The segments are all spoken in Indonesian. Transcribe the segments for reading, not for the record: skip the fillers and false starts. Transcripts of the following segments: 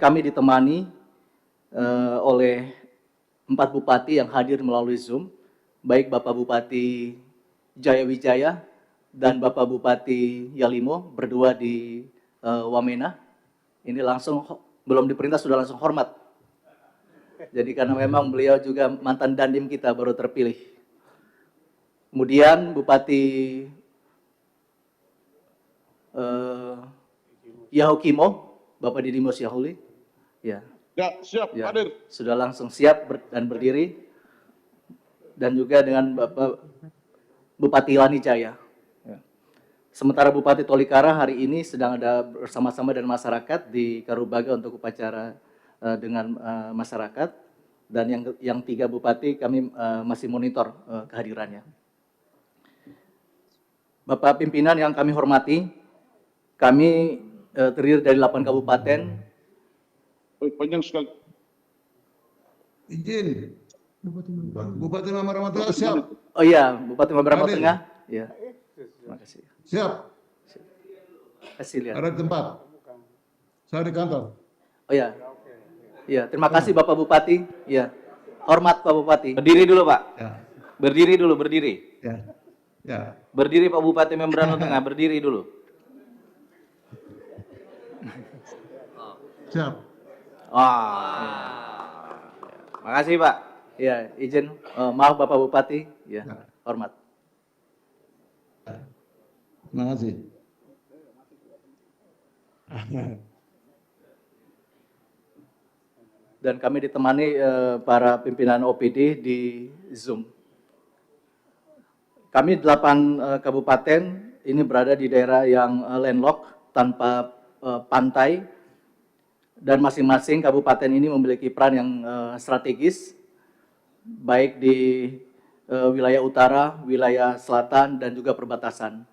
kami ditemani oleh 4 bupati yang hadir melalui Zoom, baik Bapak Bupati Jayawijaya dan Bapak Bupati Yalimo berdua di Wamena. Ini langsung belum diperintah sudah langsung hormat. Jadi karena memang beliau juga mantan dandim kita baru terpilih. Kemudian Bupati Yahukimo, Bapak Didimos Yahuli, ya, siap, ya, hadir. sudah langsung siap dan berdiri, dan juga dengan Bapak Bupati Lanijaya. Ya. Sementara Bupati Tolikara hari ini sedang ada bersama-sama dengan masyarakat di Karubaga untuk upacara dengan masyarakat, dan yang 3 bupati kami masih monitor kehadirannya. Bapak pimpinan yang kami hormati, kami terdiri dari 8 kabupaten. Panjang sekali. Izin. Bupati Mamara Tengah siap. Oh iya, Bupati Mamara Tengah. Ya. Terima kasih. Siap. Kasih lihat. Ada di tempat. Saya di kantor. Oh iya. Iya, terima kasih Bapak Bupati. Iya. Hormat Pak Bupati. Berdiri dulu, Pak. Ya. Berdiri dulu, berdiri. Ya. Ya. Berdiri Pak Bupati Membrano Tengah, berdiri dulu. Siap. Wah. Makasih, Pak. Ya, izin maaf Bapak Bupati. Ya, hormat. Terima kasih. Dan kami ditemani para pimpinan OPD di Zoom. Kami 8 kabupaten ini berada di daerah yang landlocked tanpa pantai, dan masing-masing kabupaten ini memiliki peran yang strategis, baik di wilayah utara, wilayah selatan, dan juga perbatasan.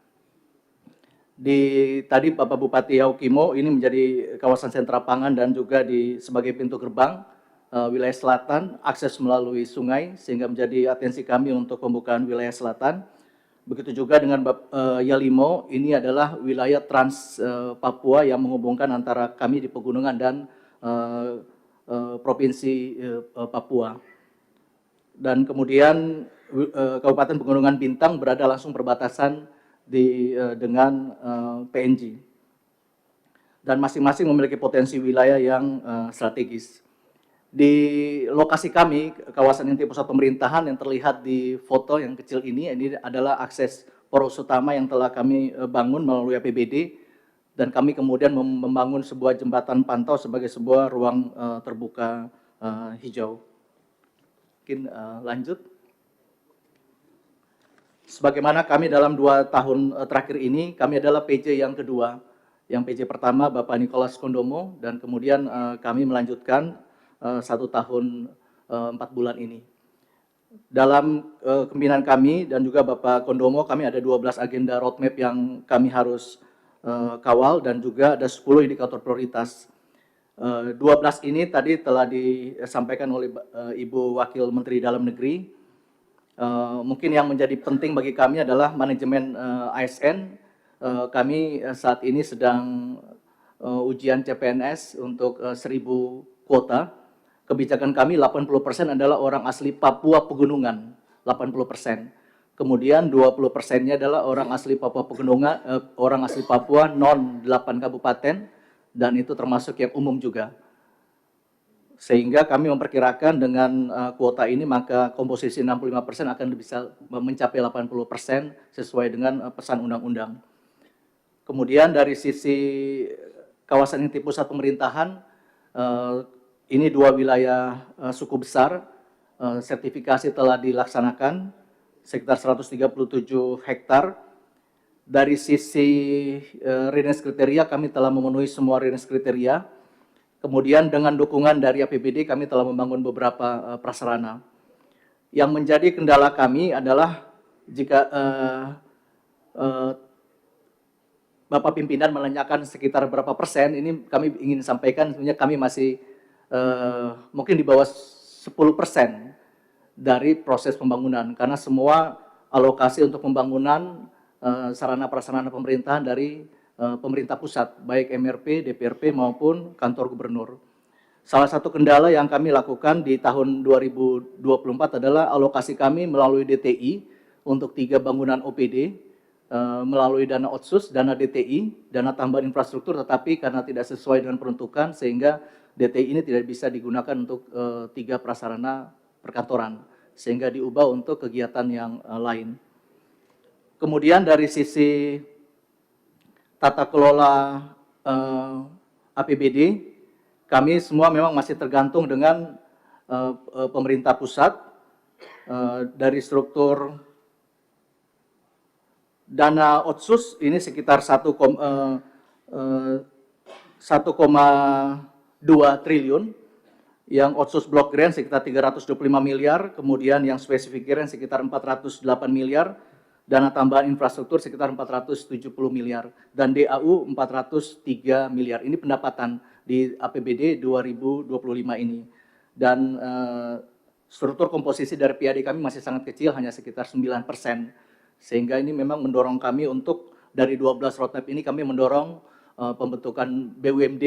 Tadi Bapak Bupati Yahukimo ini menjadi kawasan sentra pangan dan juga sebagai pintu gerbang wilayah selatan, akses melalui sungai, sehingga menjadi atensi kami untuk pembukaan wilayah selatan. Begitu juga dengan Yalimo, ini adalah wilayah trans Papua yang menghubungkan antara kami di pegunungan dan provinsi Papua. Dan kemudian Kabupaten Pegunungan Bintang berada langsung perbatasan dengan PNG. Dan masing-masing memiliki potensi wilayah yang strategis. Di lokasi kami, kawasan inti pusat pemerintahan yang terlihat di foto yang kecil ini adalah akses poros utama yang telah kami bangun melalui APBD, dan kami kemudian membangun sebuah jembatan pantau sebagai sebuah ruang terbuka hijau. Mungkin lanjut. Sebagaimana kami dalam 2 tahun terakhir ini, kami adalah PJ yang kedua. Yang PJ pertama Bapak Nicholas Kondomo, dan kemudian kami melanjutkan 1 tahun 4 bulan ini. Dalam kepemimpinan kami dan juga Bapak Kondomo, kami ada 12 agenda roadmap yang kami harus kawal, dan juga ada 10 indikator prioritas. 12 ini tadi telah disampaikan oleh Ibu Wakil Menteri Dalam Negeri. Mungkin yang menjadi penting bagi kami adalah manajemen ASN. Kami saat ini sedang ujian CPNS untuk 1000 kuota. Kebijakan kami 80% adalah orang asli Papua Pegunungan, 80%. Kemudian 20%-nya adalah orang asli Papua Pegunungan, orang asli Papua non 8 kabupaten, dan itu termasuk yang umum juga. Sehingga kami memperkirakan dengan kuota ini maka komposisi 65% akan bisa mencapai 80% sesuai dengan pesan undang-undang. Kemudian dari sisi kawasan inti pusat pemerintahan, ini 2 wilayah suku besar, sertifikasi telah dilaksanakan sekitar 137 hektar. Dari sisi readiness kriteria, kami telah memenuhi semua readiness kriteria. Kemudian dengan dukungan dari APBD, kami telah membangun beberapa prasarana. Yang menjadi kendala kami adalah jika Bapak pimpinan menanyakan sekitar berapa persen, ini kami ingin sampaikan sebenarnya kami masih mungkin di bawah 10% dari proses pembangunan, karena semua alokasi untuk pembangunan sarana prasarana pemerintahan dari pemerintah pusat, baik MRP, DPRP maupun kantor gubernur. salah satu kendala yang kami lakukan di tahun 2024 adalah alokasi kami melalui DTI untuk 3 bangunan OPD, melalui dana otsus, dana DTI, dana tambahan infrastruktur, tetapi karena tidak sesuai dengan peruntukan sehingga DTI ini tidak bisa digunakan untuk 3 prasarana perkantoran, sehingga diubah untuk kegiatan yang lain. Kemudian dari sisi tata kelola APBD, kami semua memang masih tergantung dengan pemerintah pusat. Dari struktur dana otsus ini sekitar 1,2 triliun, yang otsus block grant sekitar 325 miliar, kemudian yang spesifik grant sekitar 408 miliar, dana tambahan infrastruktur sekitar 470 miliar, dan DAU 403 miliar. Ini pendapatan di APBD 2025 ini. Dan struktur komposisi dari PAD kami masih sangat kecil, hanya sekitar 9%. Sehingga ini memang mendorong kami untuk dari 12 roadmap ini kami mendorong pembentukan BUMD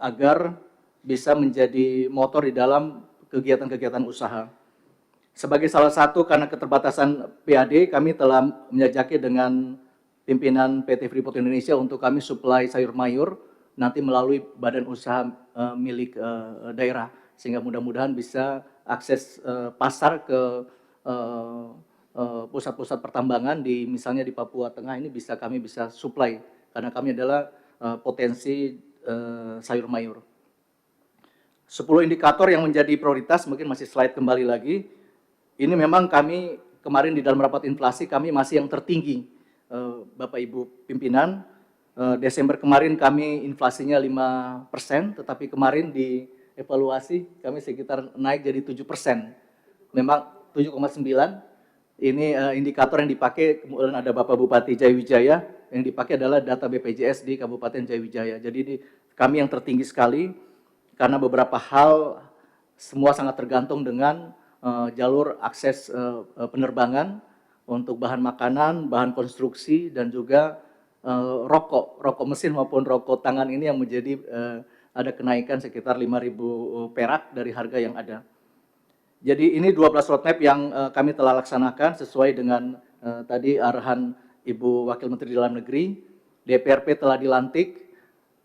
agar bisa menjadi motor di dalam kegiatan-kegiatan usaha. Sebagai salah satu karena keterbatasan PAD, kami telah menjajaki dengan pimpinan PT Freeport Indonesia untuk kami suplai sayur mayur nanti melalui badan usaha milik daerah, sehingga mudah-mudahan bisa akses pasar ke pusat-pusat pertambangan di misalnya di Papua Tengah ini kami bisa suplai karena kami adalah potensi sayur mayur. 10 indikator yang menjadi prioritas, mungkin masih slide kembali lagi. Ini memang kami kemarin di dalam rapat inflasi kami masih yang tertinggi, Bapak Ibu pimpinan. Desember kemarin kami inflasinya 5%, tetapi kemarin di evaluasi kami sekitar naik jadi 7%. Memang 7,9. Ini indikator yang dipakai, kemudian ada Bapak Bupati Jayawijaya, yang dipakai adalah data BPJS di Kabupaten Jayawijaya. Jadi kami yang tertinggi sekali, karena beberapa hal semua sangat tergantung dengan jalur akses penerbangan untuk bahan makanan, bahan konstruksi, dan juga rokok mesin maupun rokok tangan ini yang menjadi ada kenaikan sekitar 5.000 perak dari harga yang ada. Jadi ini 12 roadmap yang kami telah laksanakan sesuai dengan tadi arahan Ibu Wakil Menteri Dalam Negeri. DPRP telah dilantik,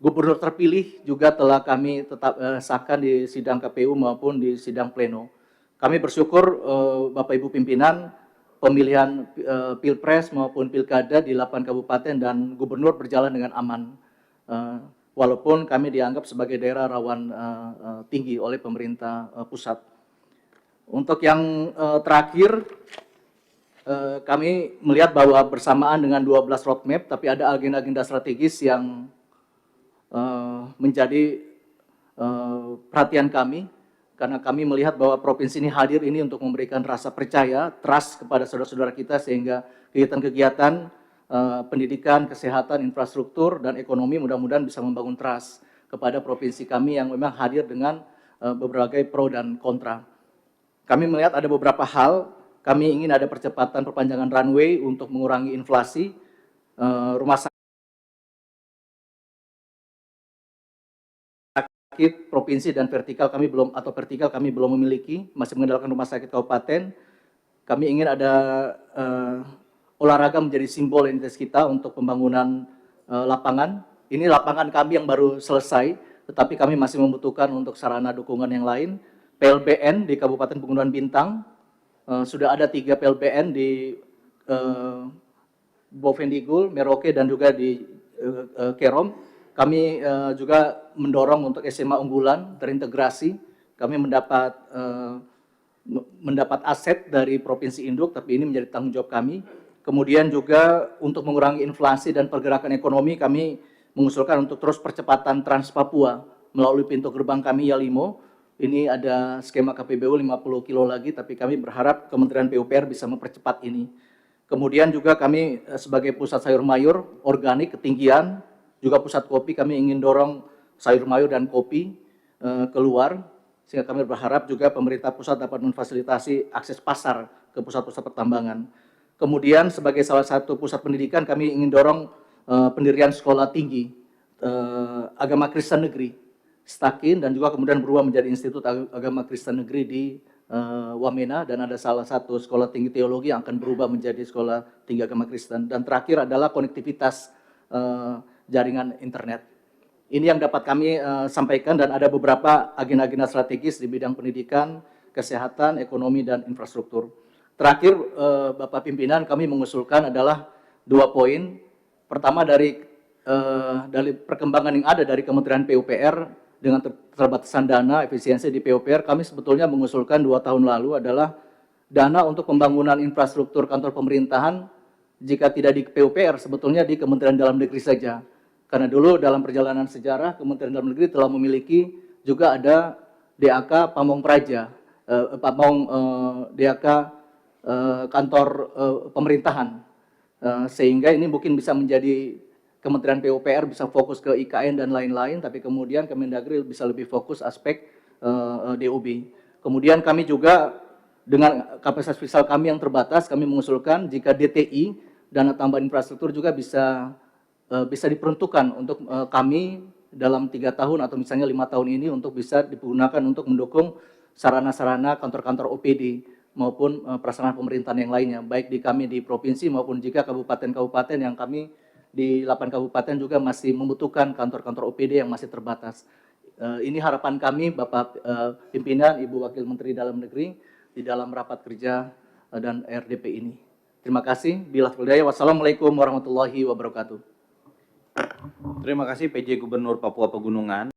Gubernur terpilih juga telah kami tetap sahkan di sidang KPU maupun di sidang pleno. Kami bersyukur Bapak Ibu pimpinan, pemilihan Pilpres maupun Pilkada di 8 kabupaten dan gubernur berjalan dengan aman. Walaupun kami dianggap sebagai daerah rawan tinggi oleh pemerintah pusat. Untuk yang terakhir, kami melihat bahwa bersamaan dengan 12 roadmap, tapi ada agenda-agenda strategis yang menjadi perhatian kami, karena kami melihat bahwa provinsi ini hadir ini untuk memberikan rasa percaya, trust kepada saudara-saudara kita, sehingga kegiatan-kegiatan pendidikan, kesehatan, infrastruktur, dan ekonomi mudah-mudahan bisa membangun trust kepada provinsi kami yang memang hadir dengan berbagai pro dan kontra. Kami melihat ada beberapa hal, kami ingin ada percepatan perpanjangan runway untuk mengurangi inflasi, rumah sakit provinsi dan vertikal kami belum memiliki, masih mengandalkan rumah sakit kabupaten. Kami ingin ada olahraga menjadi simbol identitas kita untuk pembangunan lapangan. Ini lapangan kami yang baru selesai, tetapi kami masih membutuhkan untuk sarana dukungan yang lain. PLBN di Kabupaten Pegunungan Bintang, sudah ada 3 PLBN di Bovendigul, Merauke, dan juga di Kerom. Kami juga mendorong untuk SMA unggulan terintegrasi. Kami mendapat aset dari Provinsi Induk, tapi ini menjadi tanggung jawab kami. Kemudian juga untuk mengurangi inflasi dan pergerakan ekonomi, kami mengusulkan untuk terus percepatan Trans Papua melalui pintu gerbang kami Yalimo. Ini ada skema KPBU 50 kilo lagi, tapi kami berharap Kementerian PUPR bisa mempercepat ini. Kemudian juga kami sebagai pusat sayur mayur organik ketinggian, juga pusat kopi, kami ingin dorong sayur mayur dan kopi keluar, sehingga kami berharap juga pemerintah pusat dapat memfasilitasi akses pasar ke pusat-pusat pertambangan. Kemudian sebagai salah satu pusat pendidikan, kami ingin dorong pendirian sekolah tinggi agama Kristen negeri, Stakin dan juga kemudian berubah menjadi Institut Agama Kristen Negeri di Wamena, dan ada salah satu sekolah tinggi teologi yang akan berubah menjadi sekolah tinggi agama Kristen. Dan terakhir adalah konektivitas jaringan internet. Ini yang dapat kami sampaikan, dan ada beberapa agenda-agenda strategis di bidang pendidikan, kesehatan, ekonomi, dan infrastruktur. Terakhir, Bapak Pimpinan, kami mengusulkan adalah 2 poin. Pertama, dari perkembangan yang ada dari Kementerian PUPR dengan keterbatasan dana, efisiensi di PUPR, kami sebetulnya mengusulkan 2 tahun lalu adalah dana untuk pembangunan infrastruktur kantor pemerintahan, jika tidak di PUPR, sebetulnya di Kementerian Dalam Negeri saja. Karena dulu dalam perjalanan sejarah, Kementerian Dalam Negeri telah memiliki juga ada DAK Pamong Praja, DAK kantor pemerintahan, sehingga ini mungkin bisa menjadi Kementerian PUPR bisa fokus ke IKN dan lain-lain, tapi kemudian Kemendagri bisa lebih fokus aspek DOB. Kemudian kami juga dengan kapasitas fiskal kami yang terbatas, kami mengusulkan jika DTI, dana tambahan infrastruktur, juga bisa diperuntukkan untuk kami dalam 3 tahun atau misalnya 5 tahun ini untuk bisa digunakan untuk mendukung sarana-sarana kantor-kantor OPD maupun perasaan pemerintahan yang lainnya, baik di kami di provinsi maupun jika kabupaten-kabupaten yang kami di 8 kabupaten juga masih membutuhkan kantor-kantor OPD yang masih terbatas. Ini harapan kami, Bapak Pimpinan, Ibu Wakil Menteri Dalam Negeri, di dalam rapat kerja dan RDP ini. Terima kasih. Bila hidayah. Wassalamualaikum warahmatullahi wabarakatuh. Terima kasih PJ Gubernur Papua Pegunungan.